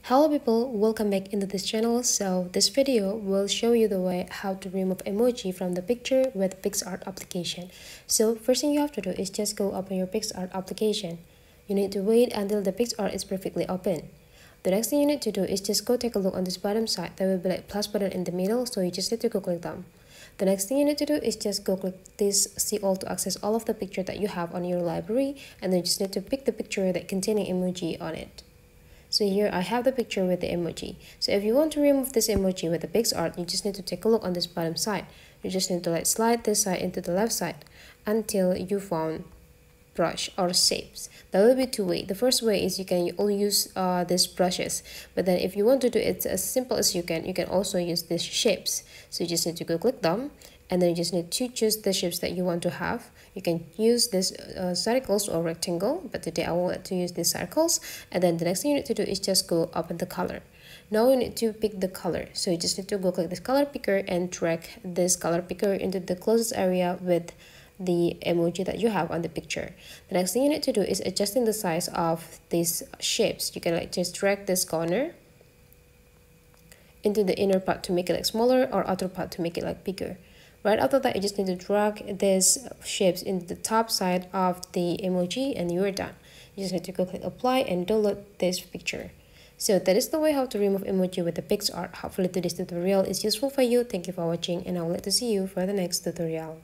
Hello people, welcome back into this channel. So this video will show you the way how to remove emoji from the picture with PicsArt application. So first thing you have to do is just go open your PicsArt application. You need to wait until the PicsArt is perfectly open. The next thing you need to do is just go take a look on this bottom side. There will be like plus button in the middle, so you just need to go click them. The next thing you need to do is just go click this see all to access all of the picture that you have on your library, and then you just need to pick the picture that containing emoji on it. So here I have the picture with the emoji. So if you want to remove this emoji with the PicsArt, you just need to take a look on this bottom side. You just need to like slide this side into the left side until you found brush or shapes. There will be two ways. The first way is you can only use these brushes, but then if you want to do it as simple as you can also use these shapes. So you just need to go click them, and then you just need to choose the shapes that you want to have. You can use this circles or rectangle, but today I want to use these circles. And then the next thing you need to do is just go open the color. Now you need to pick the color, so you just need to go click this color picker and drag this color picker into the closest area with the emoji that you have on the picture. The next thing you need to do is adjusting the size of these shapes. You can like just drag this corner into the inner part to make it like smaller, or outer part to make it like bigger. Right after that, you just need to drag these shapes into the top side of the emoji, and you are done. You just need to go click apply and download this picture. So that is the way how to remove emoji with the PicsArt. Hopefully today's tutorial is useful for you. Thank you for watching, and I would like to see you for the next tutorial.